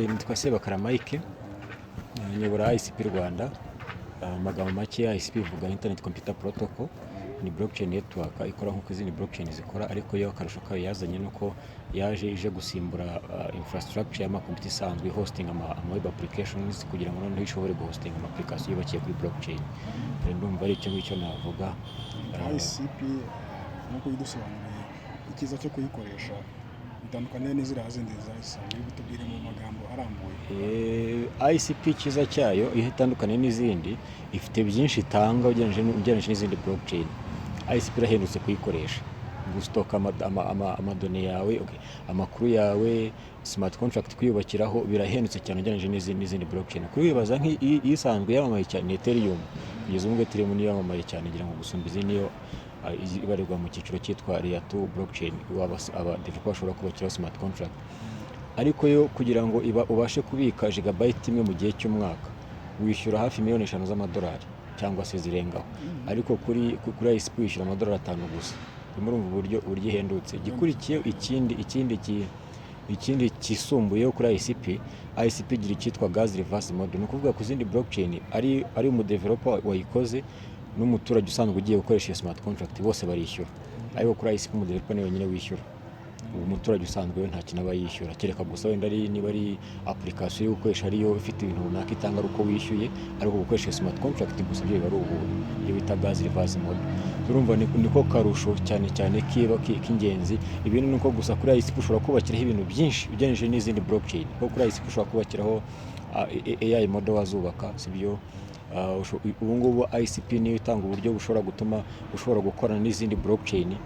Nitwa Sebakara Mike, nyobora ICP Rwanda. Amagambo make ICP ivuga Internet Computer Protocol, ni blockchain network ikora nk'uko izindi blockchain zikora, ariko yo akarusho kayo yazanye nuko yaje ije gusimbura infrastructure y'amakomputa isanzwe hosting ama web applications, kugira ngo noneho ishobore guhosting ama application yubakiye kuri blockchain. Ndumva ari icyo ngicyo navuga. ICP nk'uko bidusobanuriye icyiza cyo kuyikoresha bitandukanye n'iziriya zindi zisanzwe, bitubwire mu magambo arambuye. ICP icyiza cyayo itandukanye n'izindi, ifite byinshi itanga ugereranyije n'izindi blockchain. ICP irahendutse kuyikoresha, gustoka amadone yawe, amakuru yawe, smart contract kuyubakiraho birahendutse cyane ugereranyije n'izindi blockchain. Kubibaza nk'isanzwe yamamaye cyane Ethereum, kugeza ubu Ethereum niyo yamamaye cyane ngira ngo gusumba izindi, niyo ibarirwa mu cyiciro cyitwa Layer 2 blockchain, aba developer bashobora kubakiraho smart contract. Ariko yo kugira ngo ubashe kubika gigabyte imwe mu gihe cy'umwaka wishyura hafi miliyoni 5 z'amadolari cyangwa se zirengaho, ariko kuri ICP wishyura amadolari 5 gusa. Murumva uburyo ihendutse. Gikurikiye ikindi kisumbuyeho kuri ICP igira icyitwa gas reverse model. Ni ukuvuga ku zindi blockchain ari umudeveloper wayikoze n'umuturage usanzwe ugiye gukoresha iyo smart contract bose barishyura, ariko kuri ICP umudeveloper niwe wenyine wishyura. Umuturage usanzwe we nta kintu aba yishyura, kereka gusa wenda niba ari application yo gukoresha ariyo ifite ibintu runaka itanga uko wishyuye, ariko gukoresha smart contract gusa byo biba ari ubuntu, iyo bita gas reverse model. Urumva niko karusho cyane k'ingenzi. Ibintu nuko gusa kuri ICP ushobora kubakiraho ibintu byinshi ugereranyije n'izindi blockchain, kuko kuri ICP ushobora kubakiraho AI model wazubaka, sibyo. Ubu ngubu ICP niyo itanga uburyo bushobora gutuma ushobora gukorana n'izindi blockchain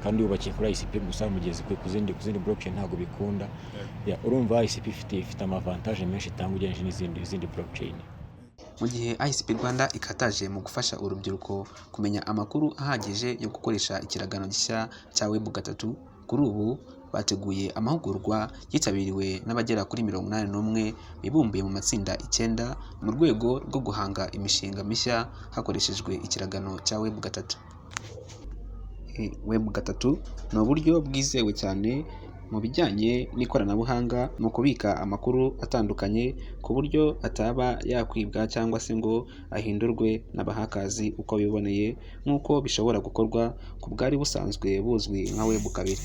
kandi yubakiye kuri ICP gusa, mu gihe ku zindi blockchain ntabwo bikunda. Urumva ICP ifite amavantage menshi itanga ugereranyije n'izindi blockchain. Mu gihe ICP Rwanda ikataje mu gufasha urubyiruko kumenya amakuru ahagije yo gukoresha ikiragano gishya cya Web3, kuri ubu bateguye amahugurwa yitabiriwe n'abagera kuri 81 bibumbiye mu matsinda 9 mu rwego rwo guhanga imishinga mishya hakoreshejwe ikiragano cya Web3. Web3 ni uburyo bwizewe cyane mu bijyanye n'ikoranabuhanga mu kubika amakuru atandukanye, ku buryo ataba yakwibwa cyangwa se ngo ahindurwe n'abahakazi uko biboneye, nk'uko bishobora gukorwa ku bwari busanzwe buzwi nka Web2.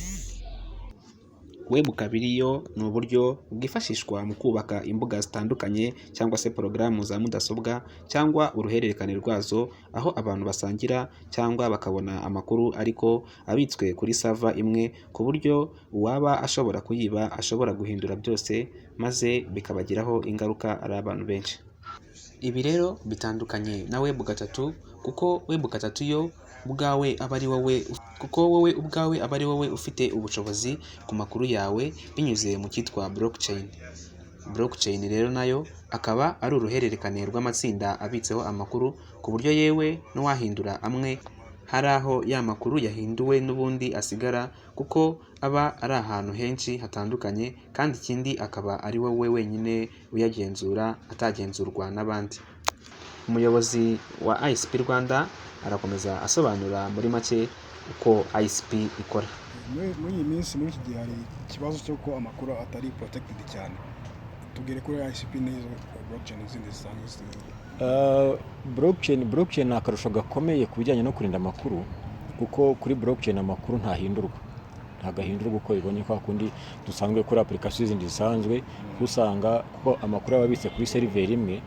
Web2 yo ni uburyo bwifashishwa mu kubaka imbuga zitandukanye cyangwa se porogaramu za mudasobwa cyangwa uruhererekane rwazo, aho abantu basangira cyangwa bakabona amakuru ariko abitswe kuri server imwe, ku buryo uwaba ashobora kuyiba ashobora guhindura byose maze bikabagiraho ingaruka ari abantu benshi. Ibi rero bitandukanye na Web3, kuko Web3 yo wowe ubwawe aba ari wowe ufite ubushobozi ku makuru yawe binyuze mu cyitwa blockchain. Blockchain rero nayo akaba ari uruhererekane rw'amatsinda abitseho amakuru, ku buryo yewe n'uwahindura amwe hari aho ya makuru yahinduwe n'ubundi asigara, kuko aba ari ahantu henshi hatandukanye, kandi ikindi akaba ari wowe wenyine uyagenzura atagenzurwa n'abandi. Umuyobozi wa ICP Rwanda arakomeza asobanura muri make uko ICP ikora. Muri iyi minsi, muri iki gihe hari ikibazo cy'uko amakuru atari protected cyane. Tubwire kuri ICP n'izo blockchain zindi zisanzwe. Blockchain ni akarusho gakomeye ku bijyanye no kurinda amakuru, kuko kuri blockchain amakuru ntahindurwa, ntabwo ahindurwa uko bibonye kwa kundi dusanzwe kuri application zindi zisanzwe. Usanga kuko amakuru aba abitse kuri server imwe,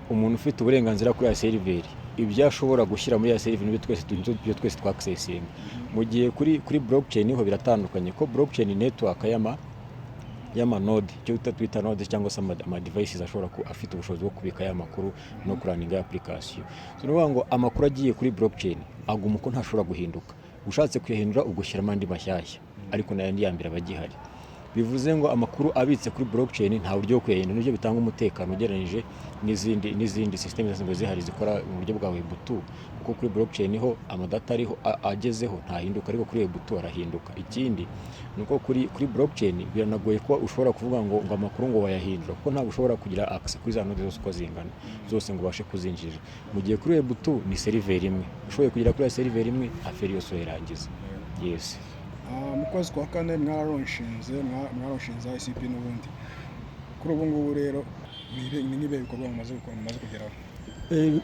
umuntu ufite uburenganzira kuri ya server, ibyo ashobora gushyira muri ya server n'ibyo twese twaccessinga. Mu gihe kuri blockchain ho biratandukanye, ko blockchain network y'ama node, cyo twita node cyangwa se ama devices ashobora afite ubushobozi bwo kubika ya makuru no kuraninga application. So no ngo amakuru agiye kuri blockchain aguma uko ntashobora guhinduka. Ushatse kuyahindura ugushyiramo andi mashyashya, ariko nayo ndi yambira abagihari. Bivuze ngo amakuru abitse kuri blockchain nta buryo bwo kuyahindura, nibyo bitanga umutekano ugereranyije n'izindi system zasanzwe zihari zikora mu buryo bwa Web2, kuko kuri blockchain ho amadata ariho agezeho ntahinduka, ariko kuri Web2 arahinduka. Ikindi nuko kuri blockchain biranagoye ko ushobora kuvuga ngo amakuru ngo wayahindura, kuko ntabwo ushobora kugira access kuri za node zose uko zingana zose ngo ubashe kuzinjira. Mu gihe kuri Web2 ni server imwe, ushoboye kugira kuri server imwe aferi yose irangiza. Yes. Mu kwezi kwa 4 mwararonshinze ICP n'ubundi kuri ubu ngubu rero ni nibe bikorwa mumaze kugeraho?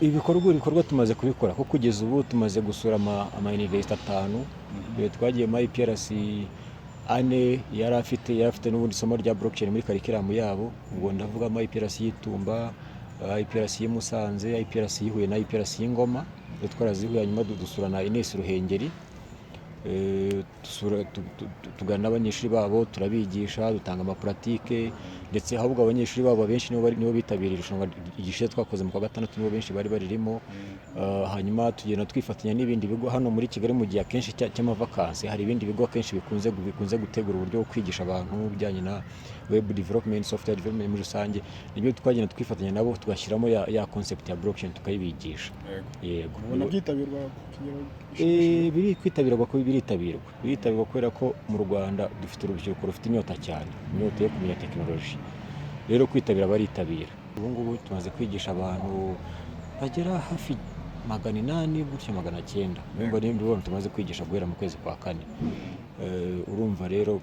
ibikorwa tumaze kubikora kuko kugeza ubu tumaze gusura ama university 5. Twagiye muri IPRC ane yari afite n'ubundi somo rya blockchain muri curriculum yabo. Ubwo ndavuga ama IPRC y'Itumba, IPRC y'i Musanze, IPRC y'Ihuye na IPRC y'Ingoma. Twarazihuye hanyuma dusura na Ines Ruhengeri. Tugana abanyeshuri babo turabigisha, dutanga amapuratike, ndetse ahubwo abanyeshuri babo benshi nibo bitabiriye irushanwa igishe twakoze mu kwa gatandatu, nibo benshi bari baririmo. Hanyuma tugenda twifatanya n'ibindi bigo hano muri Kigali mu gihe akenshi cy'amavakansi. Hari ibindi bigo akenshi bikunze gutegura uburyo bwo kwigisha abantu bijyanye na web development, software development muri rusange. Nibyo twagenda twifatanya nabo tugashyiramo ya concept ya blockchain tukayibigisha. Yego. Ubona byitabirwa biritabirwa kubera ko mu Rwanda dufite urubyiruko rufite inyota cyane, inyota yo kumenya tekinoloji. Rero kwitabira baritabira. Ubu ngubu tumaze kwigisha abantu bagera hafi 800 gutyo 900. Urumva n'ibindi tumaze kwigisha guhera mu kwezi kwa 4. Urumva rero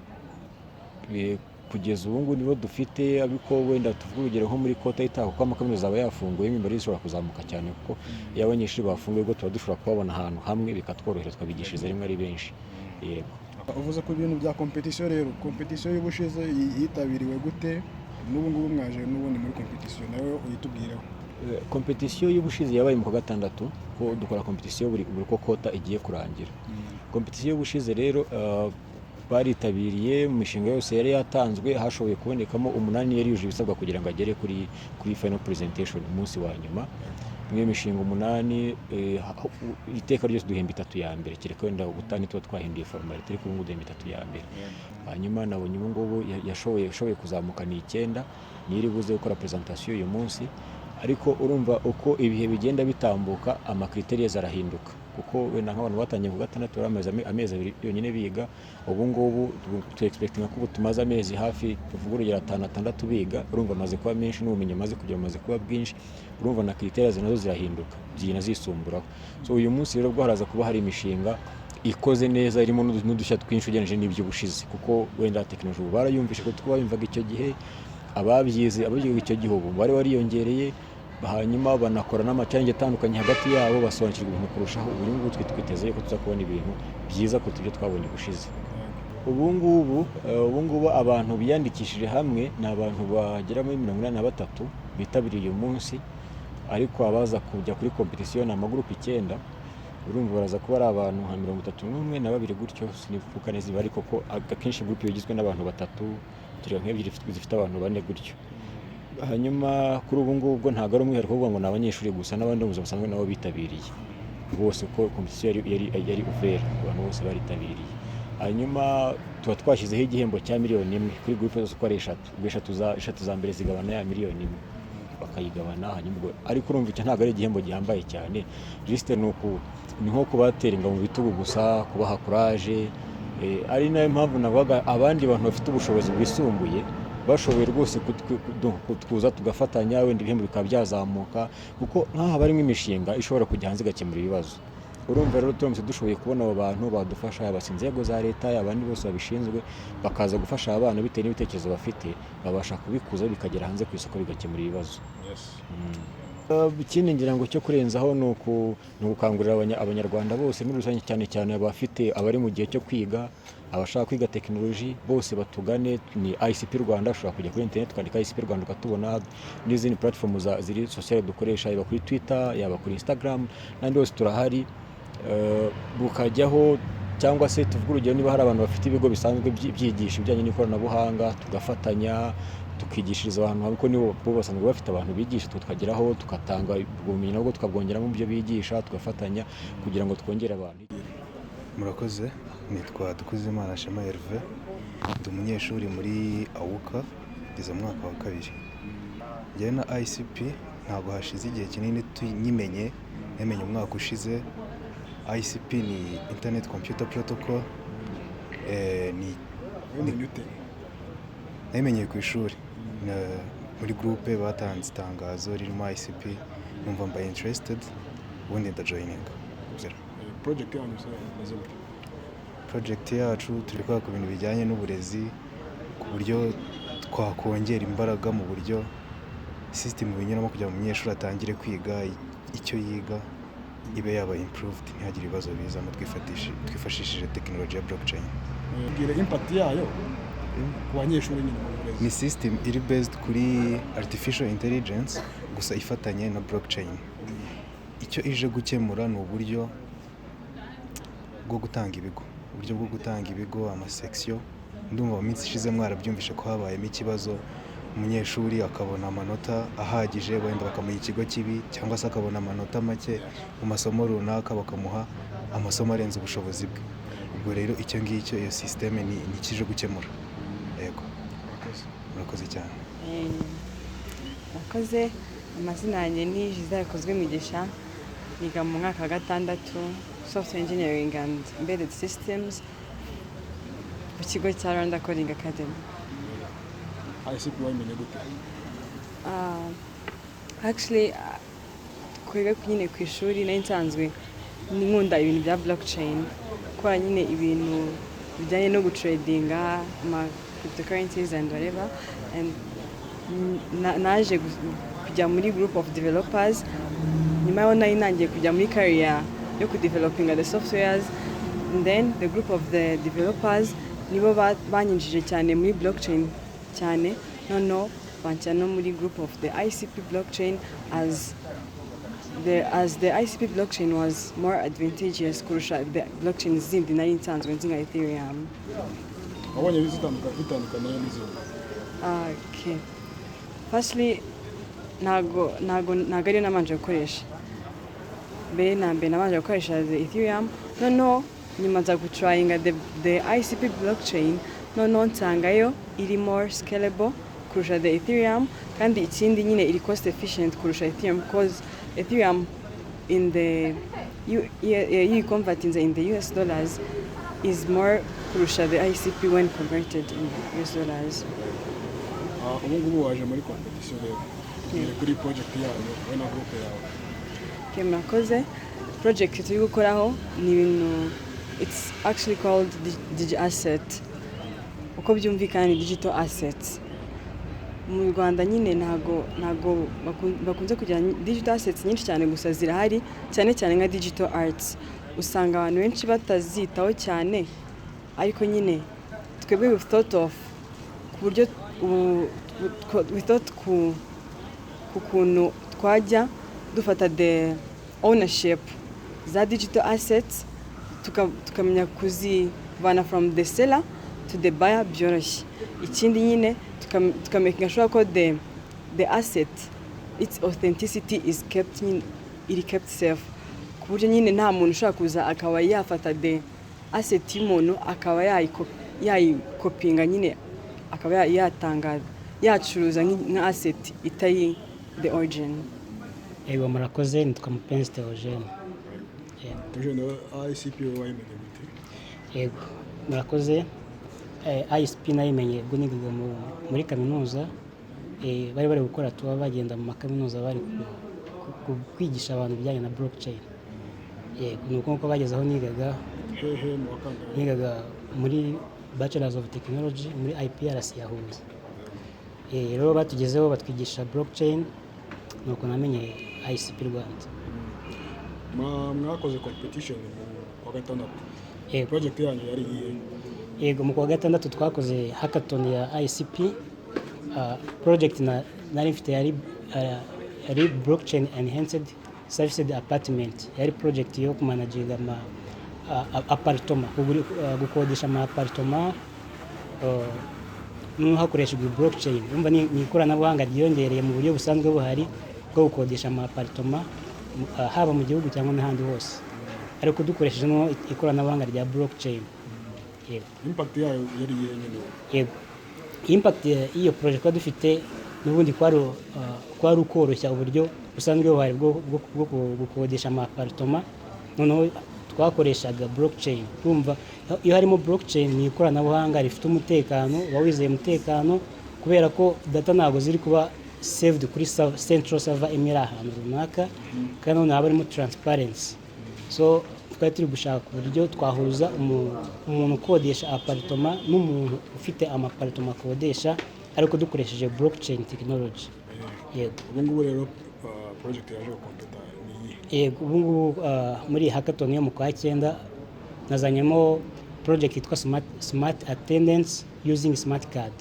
kugeza ubu ngubu nibo dufite, ariko wenda tuvuga urugero nko muri kota itaha kuko amakaminuza aba yafunguye, imibare ishobora kuzamuka cyane kuko iyo abanyeshuri bafunguye ubwo tuba dushobora kubabona ahantu hamwe bikatworohera twabigishiriza rimwe ari benshi. Yego. Uvuze ku bintu bya competition rero, competition y'ubushize yitabiriwe gute? N'ubu ngubu mwaje n'ubundi muri competition nawe uyitubwireho. Competition y'ubushize yabaye mu kwa gatandatu, ko dukora competition buri ko kota igiye kurangira. Competition y'ubushize rero baritabiriye mu mishinga yose yari yatanzwe, hashoboye kubonekamo 8 yari yuje ibisabwa kugira ngo agere kuri final presentation umunsi wa nyuma. Imwe mishinga 8, iteka ryose duhemba 3 ya mbere, kereka wenda ubutani tuba twahinduye formality, ariko ubu duhemba 3 ya mbere. Hanyuma nabonye ubu ngubu yashoboye kuzamuka ni 9, niri buze gukora presentation uyu munsi. Ariko urumva uko ibihe bigenda bitambuka amakriteria zarahinduka, kuko wenda nk'abantu batangiye ku gatandatu baramaze amezi 2 yonyine biga. Ubu ngubu tu expecting ko tumaze amezi hafi tuvuga urugero 5-6 biga. Urumva amaze kuba menshi n'ubumenyi amaze kugira amaze kuba bwinshi. Urumva na kriteria nazo zirahinduka, zigenda zisumburaho. So uyu munsi rero bwo haraza kuba hari imishinga ikoze neza, irimo n'udushya twinshi ugereranije n'iby'ubushize, kuko wenda tekinoloji ubu barayumvishe ko twabimvaga icyo gihe. Ababyiga icyo gihe ubu bari wariyongereye, hanyuma banakora n'amachange atandukanye hagati yabo, basobanukirwa ibintu kurushaho. Ubu ngubu twiteze ko tuza kubona ibintu byiza kuruta ibyo twabonye ubushize. Ubu ngubu abantu biyandikishije hamwe ni abantu bagera muri 83 bitabiriye uyu munsi, ariko abaza kujya kuri competition ni amagurupe 9. Urumva baraza kuba ari abantu nka 31 na 2 gutyo, sinifuka neza, ariko ko akenshi groupe igizwe n'abantu 3, turi nk'ebyiri zifite abantu 4 gutyo. Hanyuma kuri ubu ngubu ntabwo ari umwihariko kuvuga ngo ni abanyeshuri gusa, n'abandi mu buzima busanzwe nabo bitabiriye bose, uko competition yari ouvert, abantu bose baritabiriye. Hanyuma tuba twashyizeho igihembo cya 1 miliyoni kuri groupe zose uko ari 3. 3 za mbere zigabana ya 1 miliyoni bakayigabana. Hanyuma ariko urumva icyo ntabwo ari igihembo gihambaye cyane, just ni nko kubateringa mu bitugu gusa, kubaha courage. Ari nayo mpamvu navuga abandi bantu bafite ubushobozi bwisumbuye bashoboye rwose kuza tugafatanya, wenda ibihembo bikaba byazamuka, kuko nk'aha barimo imishinga ishobora kujya hanze igakemura ibibazo. Urumva rero turamutse dushoboye kubona abo bantu badufasha, yaba inzego za leta, abandi bose babishinzwe, bakaza gufasha abana bitewe n'ibitekerezo bafite, babasha kubikuza bikagera hanze ku isoko bigakemura ibibazo. Ikindi ngira ngo cyo kurenzaho ni ugukangurira abanyarwanda bose muri rusange, cyane cyane abari mu gihe cyo kwiga, abashaka kwiga tekinoloji bose batugane. Ni ICP Rwanda, ushobora kujya kuri internet ukandika ICP Rwanda ukatubona, n'izindi platform ziri social dukoresha, yaba kuri Twitter, yaba kuri Instagram, n'andi hose turahari. Bukajyaho, cyangwa se tuvuga urugero niba hari abantu bafite ibigo bisanzwe byigisha ibijyanye n'ikoranabuhanga, tugafatanya tukigishiriza abantu hamwe, ko nibo basanzwe bafite abantu bigisha, tukageraho tugatanga ubumenyi nabwo tukabwongeramo mu byo bigisha, tugafatanya kugira ngo twongere abantu. Murakoze, nitwa Dukuzimana Shema Herve, ndi umunyeshuri muri AWUKA, ngeze mu mwaka wa 2. Njyewe na ICP ntabwo hashize igihe kinini namenye umwaka ushize. ICP ni Internet Computer Protocol, namenyeye ku ishuri muri groupe batanze itangazo ririmo ICP, numva mbaye interested, ubundi ndajoyininga. Project yacu turi gukora ku bintu bijyanye n'uburezi, ku buryo twakongera imbaraga mu buryo system binyuramo kugira ngo umunyeshuri atangire kwiga icyo yiga ibe yaba improved, ntihagire ibibazo bizamo twifashishije tekinoloji ya blockchain. Bwira impact yayo ku banyeshuri nyine mu burezi. Ni system iri based kuri artificial intelligence gusa ifatanye na blockchain. Icyo ije gukemura ni uburyo bwo gutanga ibigo amasection. Ndumva mu minsi ishize mwarabyumvishe ko habayemo ikibazo, umunyeshuri akabona amanota ahagije wenda bakamuha ikigo kibi, cyangwa se akabona amanota make mu masomo runaka bakamuha amasomo arenze ubushobozi bwe. Ubwo rero icyo ngicyo iyo systeme ni ikije gukemura. Yego, murakoze cyane. Murakoze. Amazina yanjye ni Giselle Kozwimigisha, niga mu mwaka wa gatandatu Software Engineering and Embedded Systems mu kigo cya Rwanda Coding Academy. ICP wayimenye gute? Actually kwiga nyine ku ishuri nari nsanzwe nkunda ibintu bya blockchain, gukora nyine ibintu bijyanye no gutradinga ama cryptocurrencies and whatever, and naje kujya muri group of developers. Nyuma yaho nari nangiye kujya muri career yo kudevelopinga the softwares, and then the group of the developers nibo banyinjije cyane muri blockchain cyane, noneho banshyira no muri group of the ICP blockchain as the ICP blockchain was more advantageous kurusha the blockchain zindi nari nsanzwe nzi nka Ethereum. Wabonye bitandukanye n'izindi? Okay. Firstly, ntago ariyo nabanje gukoresha. Mbere nabanje gukoresha the Ethereum, noneho nyuma nza gutrayinga the ICP blockchain, noneho nsangayo iri more scalable kurusha the Ethereum, kandi ikindi nyine iri cost efficient kurusha Ethereum, because Ethereum in the you converting in the US dollars is more kurusha the ICP when converted in US dollars. Ubu ngubu waje muri competition rero kuri project yayo we na group yawe. Murakoze. Project turi gukoraho ni ibintu, it's actually called DigiAsset. Uko byumvikana ni digital assets. Mu Rwanda nyine ntago bakunze kugira digital assets nyinshi cyane, gusa zirahari cyane cyane nka digital arts. Usanga abantu benshi batazitaho cyane, ariko nyine twebwe we thought of ku buryo we thought ku kuntu twajya dufata the ownership za digital assets, tukamenya kuzivana from the seller to the buyer byoroshye. Ikindi nyine tukamakinga sure ko the asset, its authenticity is kept safe, ku buryo nyine nta muntu ushobora kuza akaba yafata the asset y'umuntu akaba yayikopinga nyine akaba yatanga yacuruza nka asset itari the origin. Ego murakoze, nitwa Mupenzi Theogene. Theogene, ICP wayimenye gute? Ego murakoze. ICP nayimenye ubwo nigaga muri kaminuza, bari gukora tuba bagenda mu makaminuza bari kwigisha abantu ibijyanye na blockchain. Yego nuko bageze aho nigaga muri Bachelors of Technology muri IPRC ya Huye. Rero batugezeho batwigisha blockchain, nuko namenye ICP Rwanda. Mwakoze competition kwa gatandatu. Project yanyu yari iyihe? Yego mu kwa gatandatu twakoze hackathon ya ICP. Project nari mfite yari blockchain enhanced serviced apartment. Yari project yo kumanaginga apartment, gukodesha ama apartment hakoreshejwe blockchain. Umva ni ikoranabuhanga ryiyongereye mu buryo busanzwe buhari bwo gukodesha ama apartment haba mu gihugu cyangwa n'ahandi hose, ariko dukoresheje no ikoranabuhanga rya blockchain. Yego. Impact yayo yari yenyine? Yego. Impact iyo project dufite n'ubundi kwari ukoroshya uburyo busanzwe buhari bwo gukodesha ama apartment, noneho twakoreshaga blockchain. Urumva iyo harimo blockchain ni ikoranabuhanga rifite umutekano, wizeye umutekano, kubera ko data ntago ziri kuba saved kuri central server imira ahantu runaka, kandi noneho harimo transparency. So twari turi gushaka uburyo twahuza umuntu ukodesha apartment n'umuntu ufite ama apartment akodesha, ariko dukoresheje blockchain technology. Yego. ubu ngubu rero project yaje gukompeta ni iyihe? Yego, ubu ngubu muri hackathon yo mu kwa 9 nazanyemo project yitwa smart attendance using smart card.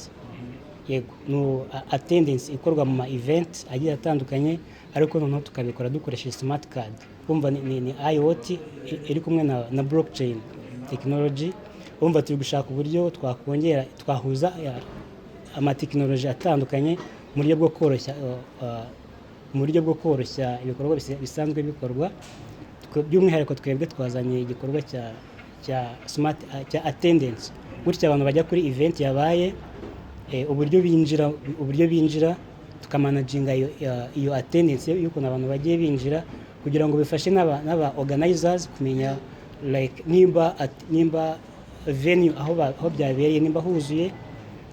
Yego, no attendance ikorwa mu ma event agiye atandukanye, ariko noneho tukabikora dukoresheje smart card. Umva ni IoT iri kumwe na blockchain technology. Umva turi gushaka uburyo twahuza amatekinoloji atandukanye mu buryo bwo koroshya ibikorwa bisanzwe bikorwa. By'umwihariko twebwe twazanye igikorwa cya smart cya attendance, gutya abantu bajya kuri event yabaye, uburyo binjira tukamanaginga iyo attendance y'ukuntu abantu bagiye binjira, kugira ngo bifashe n'aba organizers kumenya like nimba venue aho byabereye nimba huzuye,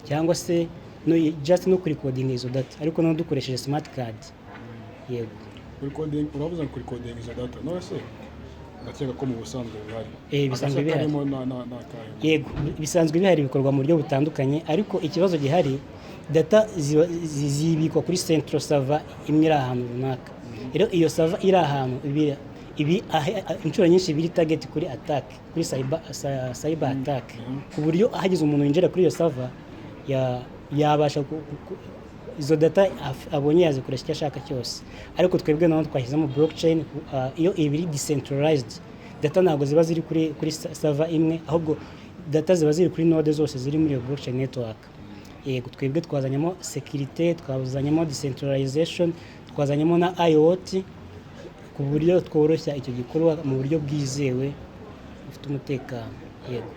cyangwa se just no recording izo data, ariko no dukoresheje smart card. Yego, recording uravuze ko recording izo data no se ndakeka ko mu busanzwe bihari. Bisanzwe bihari. Yego, bisanzwe bihari, bikorwa mu buryo butandukanye, ariko ikibazo gihari data zibikwa kuri central server imwe iri ahantu runaka. Rero iyo server iri ahantu inshuro nyinshi biri target kuri attack, kuri cyber attack, ku buryo hagize umuntu winjira kuri iyo server yabasha izo data abonye yazikoresha icyo ashaka cyose. Ariko twebwe naho twashyizemo blockchain, iyo ibiri decentralized, data ntabwo ziba ziri kuri server imwe, ahubwo data ziba ziri kuri node zose ziri muri iyo blockchain network. Yego, twebwe twazanyemo security, twazanyemo decentralization, twazanyemo na IoT, ku buryo tworoshya icyo gikorwa mu buryo bwizewe bufite umutekano. Yego.